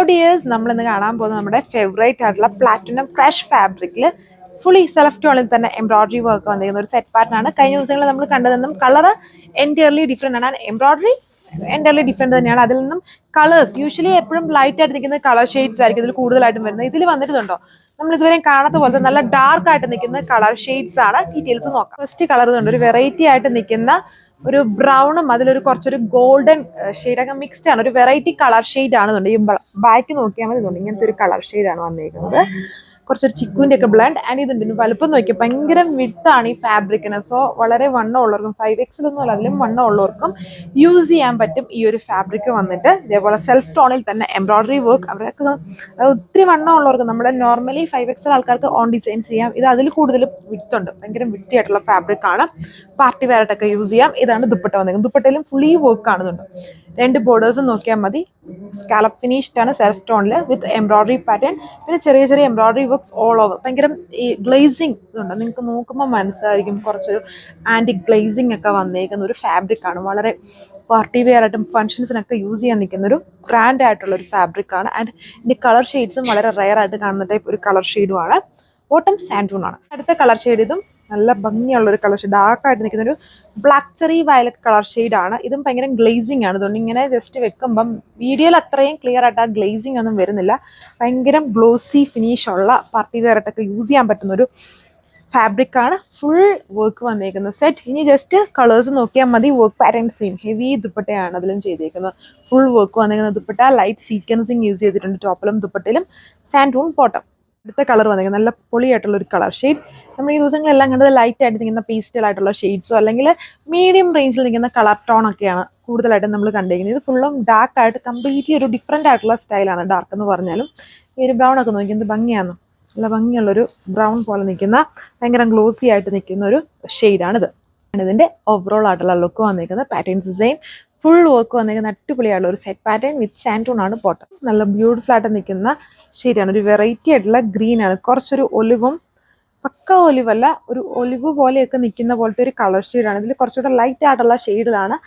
Dears, നമ്മളിന്ന് കാണാൻ പോകുന്നത് നമ്മുടെ ഫേവറേറ്റ് ആയിട്ടുള്ള പ്ലാറ്റിനം ക്രഷ് ഫാബ്രിക്കിൽ ഫുള്ളി സെൽഫ് ടോണിൽ തന്നെ എംബ്രോയിഡറി വർക്ക് വന്നിരിക്കുന്ന ഒരു സെറ്റ് പാറ്റേൺ ആണ്. കഴിഞ്ഞ ദിവസങ്ങളിൽ നമ്മൾ കണ്ടതെന്നും കളർ എൻറ്റയർലി ഡിഫറെൻ്റ് ആണ്. എംബ്രോയിഡറി എൻറ്റയർലി ഡിഫറെൻറ്റ് തന്നെയാണ്. അതിൽ നിന്നും കളേഴ്സ് യൂഷ്വലി എപ്പോഴും ലൈറ്റ് ആയിട്ട് നിൽക്കുന്ന കളർ ഷെയ്ഡ്സ് ആയിരിക്കും ഇതിൽ കൂടുതലായിട്ടും വരുന്നത്. ഇതിൽ വന്നിട്ടുണ്ടോ നമ്മൾ ഇതുവരെയും കാണാത്ത പോലത്തെ നല്ല ഡാർക്ക് ആയിട്ട് നിൽക്കുന്ന കളർ ഷെയ്ഡ്സ് ആണ്. ഡീറ്റെയിൽസ് നോക്കാം. ഫസ്റ്റ് കളർ ഉണ്ട്, ഒരു വെറൈറ്റി ആയിട്ട് നിൽക്കുന്ന ഒരു ബ്രൗണും അതിലൊരു കുറച്ചൊരു ഗോൾഡൻ ഷെയ്ഡൊക്കെ മിക്സ്ഡ് ആണ്. ഒരു വെറൈറ്റി കളർ ഷെയ്ഡ് ആണെന്നുണ്ട്. ഈ ബാക്ക് നോക്കിയാൽ മതി, ഇങ്ങനത്തെ ഒരു കളർ ഷെയ്ഡാണ് വന്നിരിക്കുന്നത്. കുറച്ചൊരു ചിക്കുവിൻ്റെ ഒക്കെ ബ്ലഡ്. ആൻഡ് ഇതുണ്ട് വലുപ്പം നോക്കിയാൽ ഭയങ്കര വിഡ്ത്താണ് ഈ ഫാബ്രിക്കിന്. സോ വളരെ വണ്ണം ഉള്ളവർക്കും 5XL ഒന്നും അല്ല, അതിലും വണ്ണം ഉള്ളവർക്കും യൂസ് ചെയ്യാൻ പറ്റും ഈ ഒരു ഫാബ്രിക് വന്നിട്ട്. ഇതേപോലെ സെൽഫ് ടോണിൽ തന്നെ എംബ്രോയിഡറി വർക്ക്. അവരൊക്കെ ഒത്തിരി വണ്ണം ഉള്ളവർക്ക്, നമ്മുടെ നോർമലി 5XL ആൾക്കാർക്ക് ഓൺ ഡിസൈൻ ചെയ്യാം. ഇത് അതിൽ കൂടുതൽ വിഡ്ത്ത് ഉണ്ട്, ഭയങ്കര വിഡ്ത്തി ആയിട്ടുള്ള ഫാബ്രിക് ആണ്. പാർട്ടി വെയർ ആയിട്ടൊക്കെ യൂസ് ചെയ്യാം. ഇതാണ് ദുപ്പട്ട വന്നിരിക്കുന്നത്. ദുപ്പട്ടയിലും ഫുള്ളി വർക്ക് കാണുന്നുണ്ട്. രണ്ട് ബോർഡേഴ്സും നോക്കിയാൽ മതി. സ്കാലപ്പ് ഫിനിഷ്ഡ് ആണ് സെൽഫ് ടോണിൽ വിത്ത് എംബ്രോയിഡറി പാറ്റേൺ. പിന്നെ ചെറിയ ചെറിയ എംബ്രോയിഡറി വർക്ക്സ് ഓൾ ഓവർ. ഭയങ്കര ഈ ഗ്ലേസിങ് ഇതുണ്ട്, നിങ്ങൾക്ക് നോക്കുമ്പോൾ മനസ്സിലായിരിക്കും. കുറച്ചൊരു ആൻറ്റി ഗ്ലേസിങ് ഒക്കെ വന്നേക്കുന്ന ഒരു ഫാബ്രിക് ആണ്. വളരെ പാർട്ടി വെയർ ആയിട്ടും ഫംഗ്ഷൻസിനൊക്കെ യൂസ് ചെയ്യാൻ നിൽക്കുന്ന ഒരു ബ്രാൻഡ് ആയിട്ടുള്ള ഒരു ഫാബ്രിക് ആണ്. ആൻഡ് ഇതിൻ്റെ കളർ ഷെയ്ഡ്സും വളരെ റെയർ ആയിട്ട് കാണുന്ന ടൈപ്പ് ഒരു കളർ ഷെയ്ഡുമാണ്. ബോട്ടം സാൻഡൂൺ ആണ്. അടുത്ത കളർ ഷെയ്ഡ് ഇതും നല്ല ഭംഗിയുള്ള ഒരു കളർ ഷെയ്ഡ്, ഡാർക്കായിട്ട് നിൽക്കുന്ന ഒരു black cherry violet colour shade ആണ്. ഇതും ഭയങ്കര ഗ്ലേസിങ് ആണ്. അതുകൊണ്ട് ഇങ്ങനെ ജസ്റ്റ് വെക്കുമ്പം വീഡിയോയിൽ അത്രയും ക്ലിയർ ആയിട്ട് ആ ഗ്ലേസിങ് ഒന്നും വരുന്നില്ല. ഭയങ്കര ഗ്ലോസി ഫിനിഷ് ഉള്ള പാർട്ടി വെയർ ആയിട്ടൊക്കെ യൂസ് ചെയ്യാൻ പറ്റുന്ന ഒരു ഫാബ്രിക് ആണ്. ഫുൾ വർക്ക് വന്നേക്കുന്ന സെറ്റ്. ഇനി ജസ്റ്റ് കളേഴ്സ് നോക്കിയാൽ മതി. വർക്ക് പാറ്റേൺ സെയിം ഹെവി ദുപ്പട്ടയാണ് അതിലും ചെയ്തേക്കുന്നത്. ഫുൾ വർക്ക് വന്നേക്കുന്ന ദുപ്പട്ട. ലൈറ്റ് സീക്വൻസിങ് യൂസ് ചെയ്തിട്ടുണ്ട് ടോപ്പിലും ദുപ്പട്ടയിലും. സാൻഡൂൺ ബോട്ടം. അടുത്ത കളർ വന്നിരിക്കുന്നത് നല്ല പൊളിയായിട്ടുള്ള ഒരു കളർ ഷെയ്ഡ്. നമ്മൾ ഈ ദിവസങ്ങളെല്ലാം കണ്ടത് ലൈറ്റ് ആയിട്ട് നിൽക്കുന്ന പേസ്റ്റൽ ആയിട്ടുള്ള ഷെയ്ഡ്സോ അല്ലെങ്കിൽ മീഡിയം റേഞ്ചിൽ നിൽക്കുന്ന കളർ ടോൺ ഒക്കെയാണ് കൂടുതലായിട്ടും നമ്മൾ കണ്ടിരിക്കുന്നത്. ഇത് ഫുള്ളും ഡാർക്ക് ആയിട്ട് കംപ്ലീറ്റ്ലി ഒരു ഡിഫറെൻ്റ് ആയിട്ടുള്ള സ്റ്റൈലാണ്. ഡാർക്ക് എന്ന് പറഞ്ഞാലും ഈ ഒരു ബ്രൗൺ ഒക്കെ നോക്കിയത് ഭംഗിയാണ്. നല്ല ഭംഗിയുള്ളൊരു ബ്രൗൺ പോലെ നിൽക്കുന്ന ഭയങ്കര ഗ്ലോസി ആയിട്ട് നിൽക്കുന്ന ഒരു ഷെയ്ഡാണിത്. ഇതിൻ്റെ ഓവറോൾ ആയിട്ടുള്ള ലുക്ക് വന്നിരിക്കുന്നത്. Patterns same. ഫുൾ വർക്ക് വന്നിരിക്കുന്ന അടിപൊളിയായിട്ടുള്ള ഒരു സെറ്റ് പാറ്റേൺ വിത്ത് സാൻഡൂൺ ആണ് ബോട്ടം. നല്ല ബ്യൂട്ടിഫുൾ ആയിട്ട് നിൽക്കുന്ന ഷെയ്ഡാണ്. ഒരു വെറൈറ്റി ആയിട്ടുള്ള ഗ്രീൻ ആണ്. കുറച്ചൊരു ഒലിവും, പക്ക ഒലിവല്ല, ഒരു ഒലിവ് പോലെയൊക്കെ നിൽക്കുന്ന പോലത്തെ ഒരു കളർ ഷെയ്ഡാണ്. ഇതിൽ കുറച്ചുകൂടെ ലൈറ്റ് ആയിട്ടുള്ള ഷെയ്ഡിലാണ്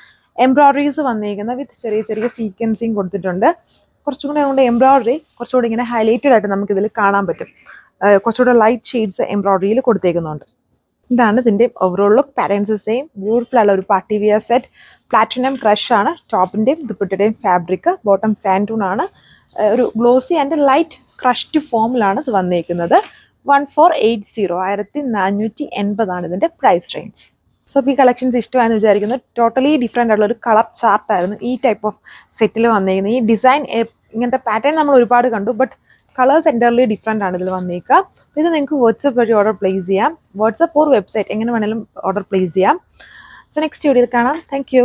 എംബ്രോയിഡറീസ് വന്നിരിക്കുന്നത്. വിത്ത് ചെറിയ ചെറിയ സീക്വൻസിങ് കൊടുത്തിട്ടുണ്ട്. കുറച്ചും കൂടെ അതുകൊണ്ട് എംബ്രോയിഡറി കുറച്ചുകൂടി ഇങ്ങനെ ഹൈലൈറ്റഡ് ആയിട്ട് നമുക്കിതിൽ കാണാൻ പറ്റും. കുറച്ചുകൂടെ ലൈറ്റ് ഷെയ്ഡ്സ് എംബ്രോയിഡറിയിൽ കൊടുത്തേക്കുന്നുണ്ട്. ഇതാണ് ഇതിൻ്റെ overall look. Patterns same. Beautiful ആയിട്ടുള്ള ഒരു party wear set. Platinum crush ആണ് ടോപ്പിൻ്റെയും ദുപ്പട്ടയുടെയും ഫാബ്രിക്. ബോട്ടം സാൻഡൂൺ ആണ്. ഒരു ഗ്ലോസി ആൻഡ് ലൈറ്റ് ക്രഷ്ഡ് ഫോമിലാണ് ഇത് വന്നിരിക്കുന്നത്. 1480 1480 ഇതിൻ്റെ പ്രൈസ് റേഞ്ച്. സോ ഈ കളക്ഷൻസ് ഇഷ്ടമായെന്ന് വിചാരിക്കുന്നു. ടോട്ടലി ഡിഫറെൻ്റ് ആയിട്ടുള്ള ഒരു കളർ ചാർട്ടായിരുന്നു ഈ ടൈപ്പ് ഓഫ് സെറ്റിൽ വന്നിരിക്കുന്നത്. ഈ ഡിസൈൻ ഇങ്ങനത്തെ പാറ്റേൺ നമ്മൾ ഒരുപാട് കണ്ടു, ബട്ട് കളേഴ്സ് എൻ്റയർലി ഡിഫറെൻ്റ് ആണ് ഇതിൽ വന്നേക്കുക. ഇത് നിങ്ങൾക്ക് വാട്സപ്പ് വഴി ഓർഡർ പ്ലേസ് ചെയ്യാം. വാട്സപ്പ് ഓർ വെബ്സൈറ്റ് എങ്ങനെ വേണമെങ്കിലും ഓർഡർ പ്ലേസ് ചെയ്യാം. സോ നെക്സ്റ്റ് വീഡിയോയിൽ കാണാം. Thank you.